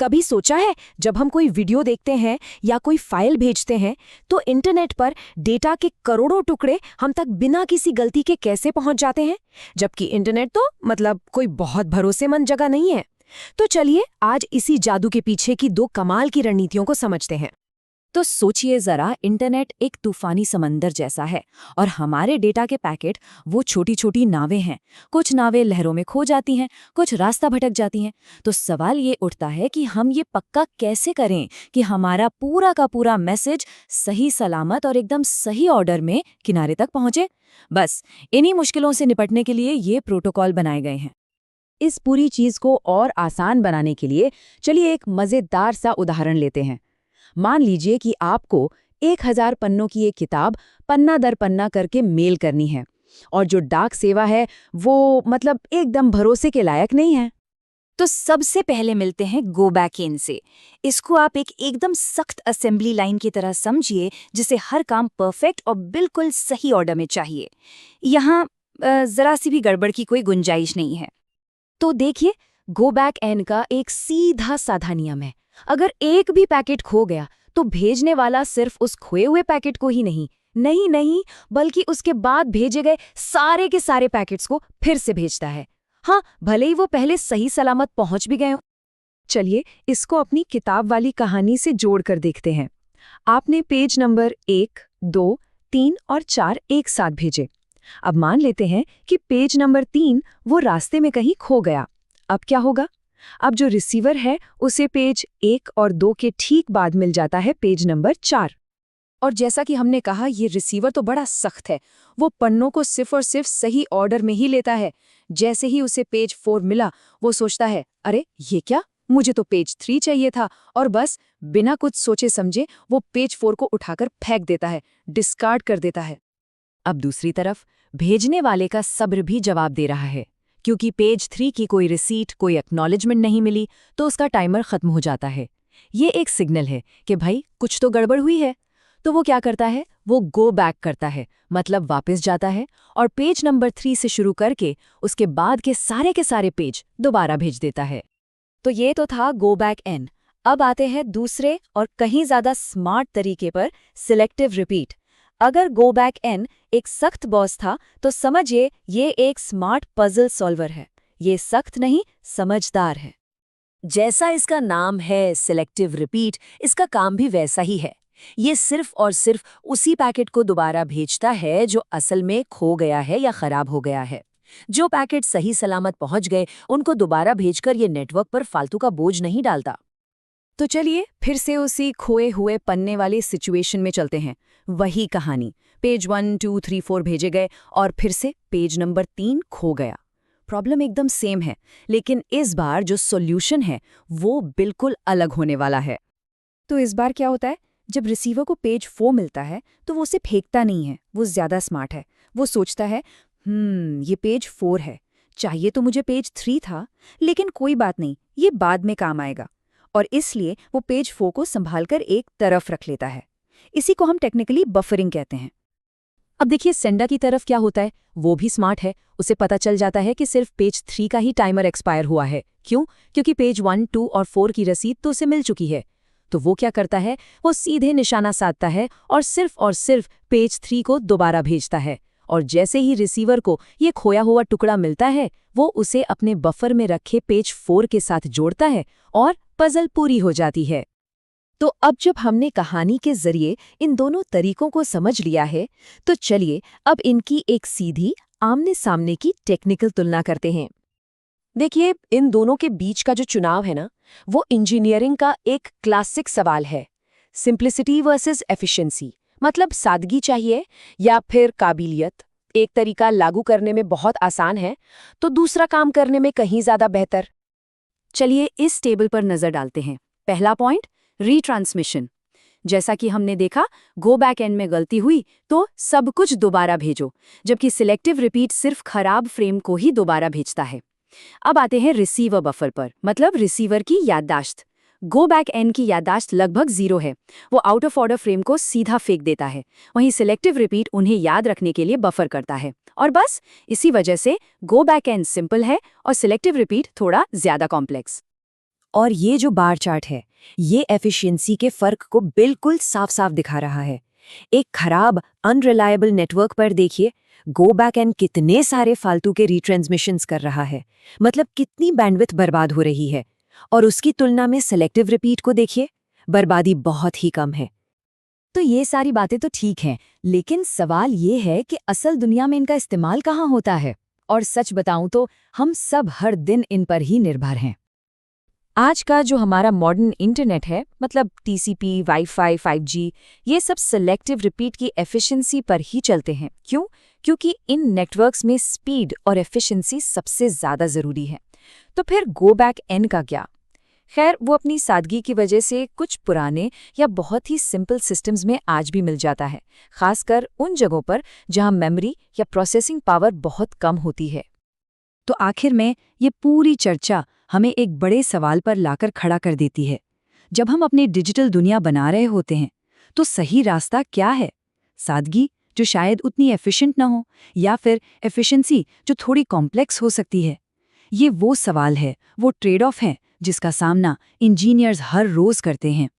कभी सोचा है जब हम कोई वीडियो देखते हैं या कोई फाइल भेजते हैं तो इंटरनेट पर डेटा के करोड़ों टुकड़े हम तक बिना किसी गलती के कैसे पहुंच जाते हैं, जबकि इंटरनेट तो मतलब कोई बहुत भरोसेमंद जगह नहीं है। तो चलिए आज इसी जादू के पीछे की दो कमाल की रणनीतियों को समझते हैं। तो सोचिए जरा, इंटरनेट एक तूफानी समंदर जैसा है और हमारे डेटा के पैकेट वो छोटी छोटी नावें हैं। कुछ नावें लहरों में खो जाती हैं, कुछ रास्ता भटक जाती हैं। तो सवाल ये उठता है कि हम ये पक्का कैसे करें कि हमारा पूरा का पूरा मैसेज सही सलामत और एकदम सही ऑर्डर में किनारे तक पहुंचे। बस इन्हीं मुश्किलों से निपटने के लिए ये प्रोटोकॉल बनाए गए हैं। इस पूरी चीज को और आसान बनाने के लिए चलिए एक मजेदार सा उदाहरण लेते हैं। मान लीजिए कि आपको 1000 पन्नों की एक किताब पन्ना दर पन्ना करके मेल करनी है और जो डाक सेवा है वो मतलब एकदम भरोसे के लायक नहीं है। तो सबसे पहले मिलते हैं गो बैक इन से। इसको आप एक एकदम सख्त असेंबली लाइन की तरह समझिए, जिसे हर काम परफेक्ट और बिल्कुल सही ऑर्डर में चाहिए। यहाँ जरा सी भी गड़बड़ की कोई गुंजाइश नहीं है। तो देखिए, गो बैक एन का एक सीधा साधा नियम है। अगर एक भी पैकेट खो गया तो भेजने वाला सिर्फ उस खोए हुए पैकेट को ही नहीं बल्कि उसके बाद भेजे गए सारे के सारे पैकेट्स को फिर से भेजता है। हाँ, भले ही वो पहले सही सलामत पहुंच भी गए हों। चलिए इसको अपनी किताब वाली कहानी से जोड़कर देखते हैं। आपने पेज नंबर 1, 2, 3 और 4 एक साथ भेजे। अब मान लेते हैं कि पेज नंबर 3 वो रास्ते में कहीं खो गया। अब क्या होगा? अब जो रिसीवर है उसे पेज 1 और 2 के ठीक बाद मिल जाता है पेज नंबर 4। और जैसा कि हमने कहा, ये रिसीवर तो बड़ा सख्त है। वो पन्नों को सिर्फ और सिर्फ सही ऑर्डर में ही लेता है। जैसे ही उसे पेज 4 मिला, वो सोचता है, अरे ये क्या, मुझे तो पेज 3 चाहिए था, और बस बिना कुछ सोचे समझे वो पेज 4 को उठाकर फेंक देता है, डिस्कार्ड कर देता है। अब दूसरी तरफ भेजने वाले का सब्र भी जवाब दे रहा है, क्योंकि पेज 3 की कोई रिसीट, कोई एक्नॉलेजमेंट नहीं मिली तो उसका टाइमर खत्म हो जाता है। ये एक सिग्नल है कि भाई कुछ तो गड़बड़ हुई है। तो वो क्या करता है? वो गो बैक करता है, मतलब वापस जाता है और पेज नंबर 3 से शुरू करके उसके बाद के सारे पेज दोबारा भेज देता है। तो ये तो था गो बैक एन। अब आते हैं दूसरे और कहीं ज्यादा स्मार्ट तरीके पर, सिलेक्टिव रिपीट। अगर गो बैक एन एक सख्त बॉस था तो समझिए ये एक स्मार्ट पजल सॉल्वर है। ये सख्त नहीं, समझदार है। जैसा इसका नाम है सिलेक्टिव रिपीट, इसका काम भी वैसा ही है। ये सिर्फ और सिर्फ उसी पैकेट को दोबारा भेजता है जो असल में खो गया है या खराब हो गया है। जो पैकेट सही सलामत पहुंच गए उनको दोबारा भेजकर ये नेटवर्क पर फालतू का बोझ नहीं डालता। तो चलिए फिर से उसी खोए हुए पन्ने वाली सिचुएशन में चलते हैं। वही कहानी, पेज 1, 2, 3, 4 भेजे गए और फिर से पेज नंबर 3 खो गया। प्रॉब्लम एकदम सेम है, लेकिन इस बार जो सॉल्यूशन है वो बिल्कुल अलग होने वाला है। तो इस बार क्या होता है? जब रिसीवर को पेज 4 मिलता है तो वो उसे फेंकता नहीं है। वो ज्यादा स्मार्ट है। वो सोचता है, ये पेज 4 है, चाहिए तो मुझे पेज 3 था, लेकिन कोई बात नहीं, ये बाद में काम आएगा। और इसलिए वो पेज 4 को संभालकर एक तरफ रख लेता है। इसी को हम टेक्निकली बफरिंग कहते हैं। अब देखिए सेंडर की तरफ क्या होता है। वो भी स्मार्ट है। उसे पता चल जाता है कि सिर्फ पेज 3 का ही टाइमर एक्सपायर हुआ है। क्यों? क्योंकि पेज 1, 2 और 4 की रसीद तो उसे मिल चुकी है। तो वो क्या करता है? वो सीधे निशाना साधता है और सिर्फ पेज 3 को दोबारा भेजता है। और जैसे ही रिसीवर को ये खोया हुआ टुकड़ा मिलता है, वो उसे अपने बफर में रखे पेज 4 के साथ जोड़ता है और पजल पूरी हो जाती है। तो अब जब हमने कहानी के जरिए इन दोनों तरीकों को समझ लिया है, तो चलिए अब इनकी एक सीधी आमने सामने की टेक्निकल तुलना करते हैं। देखिए, इन दोनों के बीच का जो चुनाव है ना, वो इंजीनियरिंग का एक क्लासिक सवाल है। सिंप्लिसिटी वर्सेस एफिशिएंसी, मतलब सादगी चाहिए या फिर काबिलियत। एक तरीका लागू करने में बहुत आसान है तो दूसरा काम करने में कहीं ज्यादा बेहतर। चलिए इस टेबल पर नजर डालते हैं। पहला पॉइंट, रीट्रांसमिशन। जैसा कि हमने देखा, गो बैक एंड में गलती हुई तो सब कुछ दोबारा भेजो, जबकि सिलेक्टिव रिपीट सिर्फ खराब फ्रेम को ही दोबारा भेजता है। अब आते हैं रिसीवर बफर पर, मतलब रिसीवर की याददाश्त। गो बैक एन की याददाश्त लगभग 0 है। वो आउट ऑफ ऑर्डर फ्रेम को सीधा फेंक देता है। वहीं सिलेक्टिव रिपीट उन्हें याद रखने के लिए बफर करता है। और बस इसी वजह से गो बैक एन सिंपल है और सिलेक्टिव रिपीट थोड़ा ज्यादा कॉम्प्लेक्स। और ये जो बार चार्ट है, ये एफिशिएंसी के फर्क को बिल्कुल साफ-साफ दिखा रहा है। एक खराब, अनरिलायबल नेटवर्क पर देखिए, गो बैक एन कितने सारे फालतू के रीट्रांसमिशंस कर रहा है, मतलब कितनी बैंडविड्थ बर्बाद हो रही है। और उसकी तुलना में सेलेक्टिव रिपीट को देखिए, बर्बादी बहुत ही कम है। तो ये सारी बातें तो ठीक हैं, लेकिन सवाल ये है कि असल दुनिया में इनका इस्तेमाल कहाँ होता है? और सच बताऊं तो हम सब हर दिन इन पर ही निर्भर हैं। आज का जो हमारा मॉडर्न इंटरनेट है, मतलब टीसीपी, वाईफाई, 5G, ये सब सेलेक्टिव रिपीट की एफिशिएंसी पर ही चलते हैं। क्यों? क्योंकि इन नेटवर्क्स में स्पीड और एफिशिएंसी सबसे ज़्यादा ज़रूरी है। तो फिर गो बैक एन का क्या? खैर, वो अपनी सादगी की वजह से कुछ पुराने या बहुत ही सिंपल सिस्टम्स में आज भी मिल जाता है, खासकर उन जगहों पर जहां मेमोरी या प्रोसेसिंग पावर बहुत कम होती है। तो आखिर में ये पूरी चर्चा हमें एक बड़े सवाल पर लाकर खड़ा कर देती है। जब हम अपनी डिजिटल दुनिया बना रहे होते हैं, तो सही रास्ता क्या है? सादगी, जो शायद उतनी एफिशिएंट ना हो, या फिर एफिशिएंसी जो थोड़ी कॉम्प्लेक्स हो सकती है? ये वो सवाल है, वो ट्रेड ऑफ है जिसका सामना इंजीनियर्स हर रोज करते हैं।